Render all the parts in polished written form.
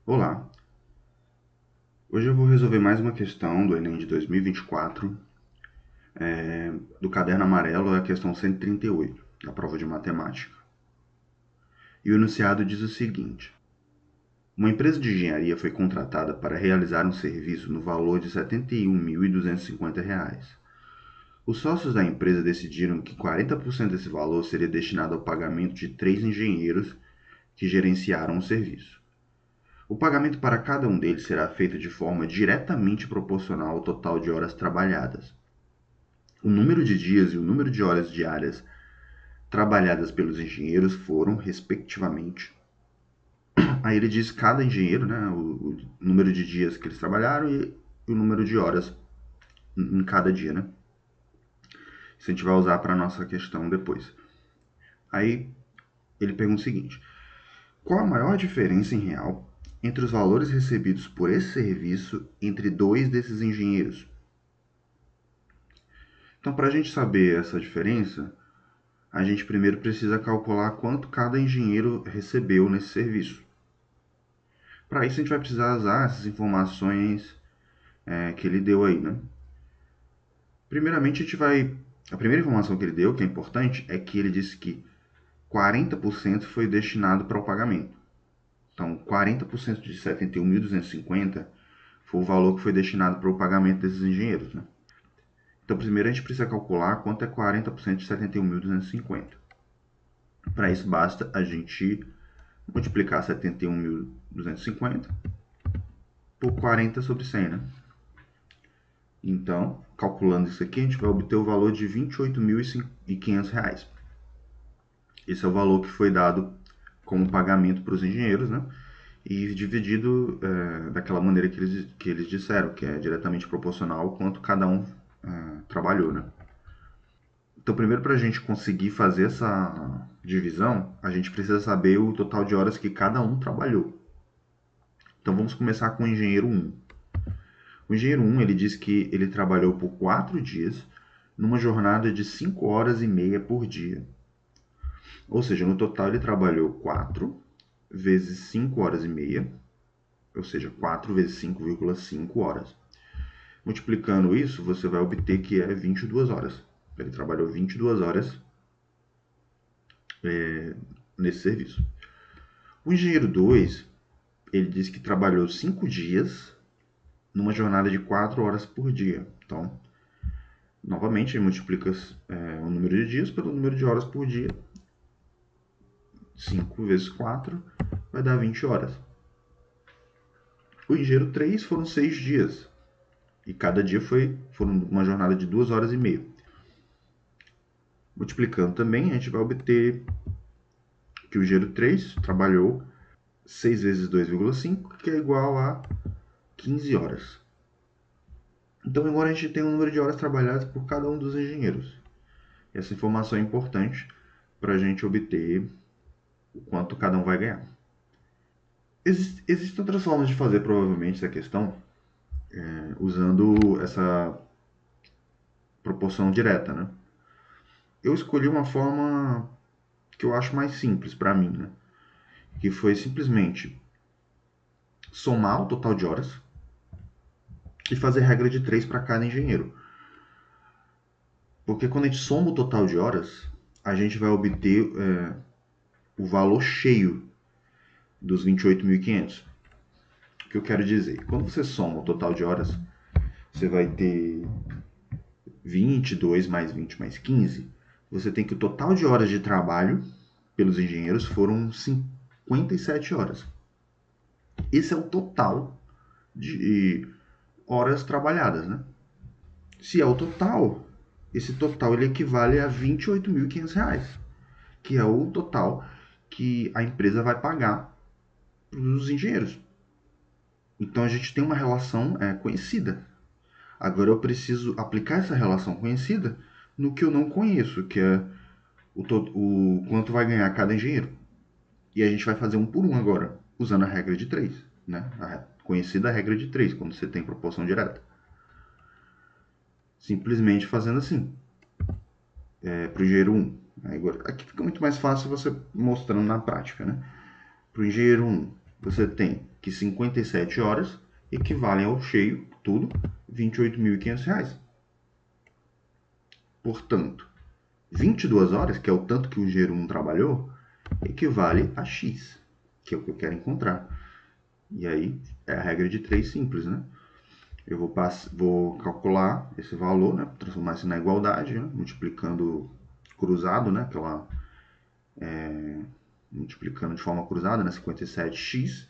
Olá, hoje eu vou resolver mais uma questão do Enem de 2024, do caderno amarelo, é a questão 138, da prova de matemática. E o enunciado diz o seguinte: uma empresa de engenharia foi contratada para realizar um serviço no valor de R$ 71.250. Os sócios da empresa decidiram que 40% desse valor seria destinado ao pagamento de 3 engenheiros que gerenciaram o serviço. O pagamento para cada um deles será feito de forma diretamente proporcional ao total de horas trabalhadas. O número de dias e o número de horas diárias trabalhadas pelos engenheiros foram, respectivamente. Aí ele diz cada engenheiro, né, o número de dias que eles trabalharam e o número de horas em cada dia, né? Isso a gente vai usar para a nossa questão depois. Aí ele pergunta o seguinte: qual a maior diferença em real entre os valores recebidos por esse serviço entre dois desses engenheiros? Então, para a gente saber essa diferença, a gente primeiro precisa calcular quanto cada engenheiro recebeu nesse serviço. Para isso, a gente vai precisar usar essas informações que ele deu aí, né? Primeiramente, a primeira informação que ele deu, que é importante, é que ele disse que 40% foi destinado para o pagamento. Então, 40% de 71.250 foi o valor que foi destinado para o pagamento desses engenheiros, né? Então, primeiro a gente precisa calcular quanto é 40% de 71.250. Para isso, basta a gente multiplicar 71.250 por 40 sobre 100, né? Então, calculando isso aqui, a gente vai obter o valor de R$ 28.500. Esse é o valor que foi dado como pagamento para os engenheiros, né? E dividido daquela maneira que eles disseram, que é diretamente proporcional ao quanto cada um trabalhou, né? Então, primeiro, para a gente conseguir fazer essa divisão, a gente precisa saber o total de horas que cada um trabalhou. Então, vamos começar com o engenheiro 1. O engenheiro 1, ele diz que ele trabalhou por 4 dias, numa jornada de 5 horas e meia por dia. Ou seja, no total ele trabalhou 4 vezes 5 horas e meia, ou seja, 4 vezes 5,5 horas. Multiplicando isso, você vai obter que é 22 horas. Ele trabalhou 22 horas nesse serviço. O engenheiro 2, ele diz que trabalhou 5 dias numa jornada de 4 horas por dia. Então, novamente, ele multiplica o número de dias pelo número de horas por dia. 5 vezes 4 vai dar 20 horas. O engenheiro 3 foram 6 dias. E cada dia foram uma jornada de 2 horas e meia. Multiplicando também, a gente vai obter que o engenheiro 3 trabalhou 6 vezes 2,5, que é igual a 15 horas. Então agora a gente tem o número de horas trabalhadas por cada um dos engenheiros. Essa informação é importante para a gente obter o quanto cada um vai ganhar. Existem outras formas de fazer provavelmente essa questão, usando essa proporção direta, né? Eu escolhi uma forma que eu acho mais simples para mim, né? Que foi simplesmente somar o total de horas e fazer regra de 3 para cada engenheiro. Porque quando a gente soma o total de horas, a gente vai obter o valor cheio dos 28.500. O que eu quero dizer? Quando você soma o total de horas, você vai ter 22 mais 20 mais 15. Você tem que o total de horas de trabalho pelos engenheiros foram 57 horas. Esse é o total de horas trabalhadas, né? Se é o total, esse total ele equivale a R$ 28.500, que é o total que a empresa vai pagar para os engenheiros. Então a gente tem uma relação conhecida. Agora eu preciso aplicar essa relação conhecida no que eu não conheço, que é o quanto vai ganhar cada engenheiro. E a gente vai fazer um por um agora, usando a regra de 3, né? A conhecida regra de 3, quando você tem proporção direta. Simplesmente fazendo assim, para o engenheiro 1. Agora, aqui fica muito mais fácil você mostrando na prática, né? Para o engenheiro 1, você tem que 57 horas equivalem ao cheio, tudo, R$ 28.500. Portanto, 22 horas, que é o tanto que o engenheiro 1 trabalhou, equivale a X, que é o que eu quero encontrar. E aí é a regra de 3 simples, né? Eu vou calcular esse valor, né? Transformar isso na igualdade, né? Multiplicando cruzado, né? Multiplicando de forma cruzada, né? 57x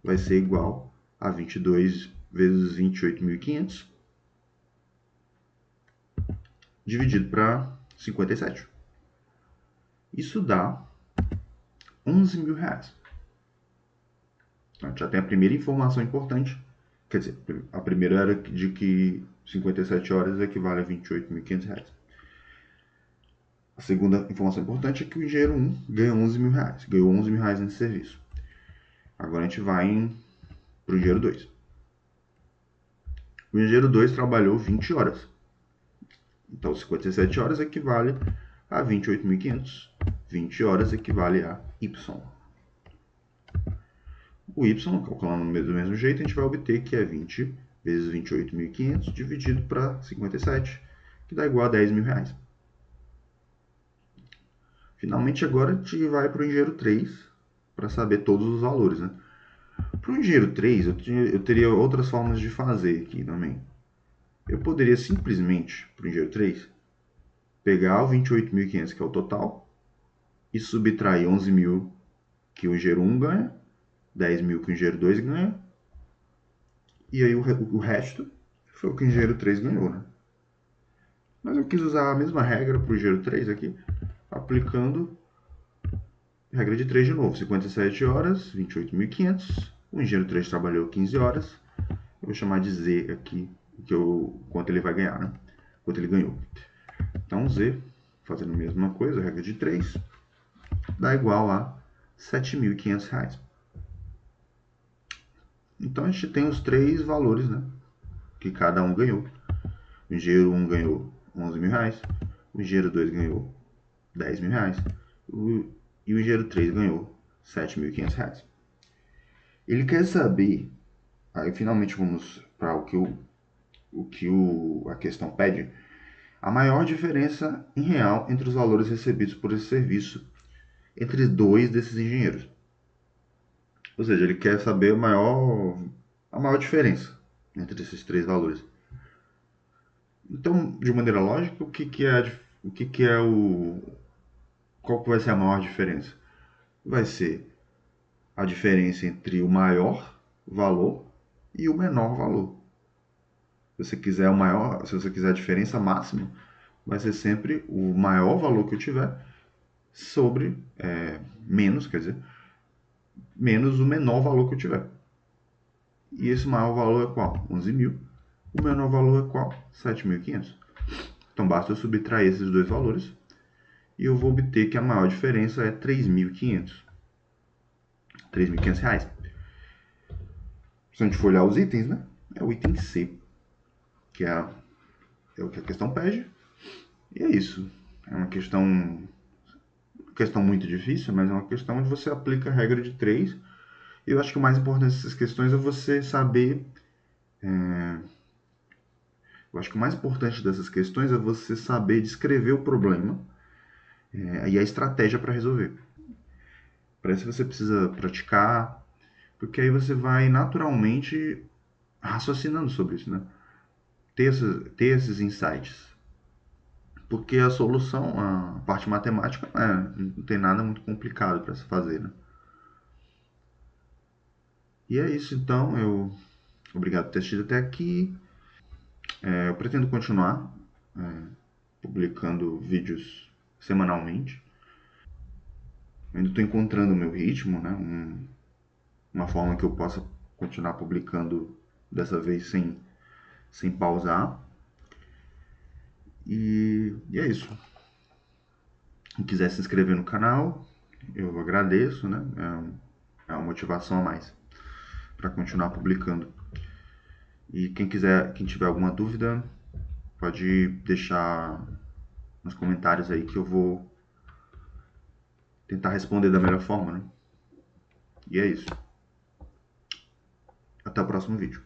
vai ser igual a 22 vezes 28.500 dividido para 57. Isso dá R$ 11.000. A gente já tem a primeira informação importante. Quer dizer, a primeira era de que 57 horas equivale a R$ 28.500. A segunda informação importante é que o engenheiro 1 ganhou R$ 11.000. Ganhou R$ 11.000 nesse serviço. Agora a gente vai para o engenheiro 2. O engenheiro 2 trabalhou 20 horas. Então, 57 horas equivale a 28.500. 20 horas equivale a Y. O Y, calculando do mesmo jeito, a gente vai obter que é 20 vezes 28.500 dividido para 57, que dá igual a R$ 10.000. Finalmente, agora a gente vai para o engenheiro 3 para saber todos os valores, né? Para o engenheiro 3, eu teria outras formas de fazer aqui também. Eu poderia simplesmente, para o engenheiro 3, pegar o 28.500, que é o total, e subtrair 11.000 que o engenheiro 1 ganha, 10.000 que o engenheiro 2 ganha, e aí o resto foi o que o engenheiro 3 ganhou, né? Mas eu quis usar a mesma regra para o engenheiro 3 aqui, aplicando a regra de 3 de novo. 57 horas, 28.500. O engenheiro 3 trabalhou 15 horas. Eu vou chamar de Z aqui, quanto ele vai ganhar, né? Quanto ele ganhou. Então, Z, fazendo a mesma coisa, regra de 3, dá igual a R$ 7.500. Então, a gente tem os três valores, né? Que cada um ganhou. O engenheiro 1 ganhou R$ 11.000. O engenheiro 2 ganhou R$ 10.000. E o engenheiro 3 ganhou R$ 7.500. Ele quer saber, aí finalmente vamos para a questão pede, a maior diferença em real entre os valores recebidos por esse serviço entre dois desses engenheiros. Ou seja, ele quer saber a maior diferença entre esses três valores. Então, de maneira lógica, qual que vai ser a maior diferença? Vai ser a diferença entre o maior valor e o menor valor. Se você quiser a diferença máxima, vai ser sempre o maior valor que eu tiver sobre menos, quer dizer, menos o menor valor que eu tiver. E esse maior valor é qual? 11.000. O menor valor é qual? 7.500. Então basta eu subtrair esses dois valores e eu vou obter que a maior diferença é 3.500. R$ 3.500. Se a gente for olhar os itens, né? É o item C, que é o que a questão pede. E é isso. É uma questão muito difícil, mas é uma questão onde você aplica a regra de 3. E eu acho que o mais importante dessas questões é você saber. Eu acho que o mais importante dessas questões é você saber descrever o problema e a estratégia para resolver. Para isso você precisa praticar, porque aí você vai naturalmente raciocinando sobre isso, né? Ter esses insights. Porque a solução, a parte matemática, não tem nada muito complicado para se fazer, né? E é isso, então. Obrigado por ter assistido até aqui. Eu pretendo continuar publicando vídeos semanalmente. Eu ainda estou encontrando o meu ritmo, né? Uma forma que eu possa continuar publicando dessa vez sem pausar. E é isso. Quem quiser se inscrever no canal, eu agradeço, né? É uma motivação a mais para continuar publicando. E quem tiver alguma dúvida, pode deixar nos comentários aí que eu vou tentar responder da melhor forma, né? E é isso. Até o próximo vídeo.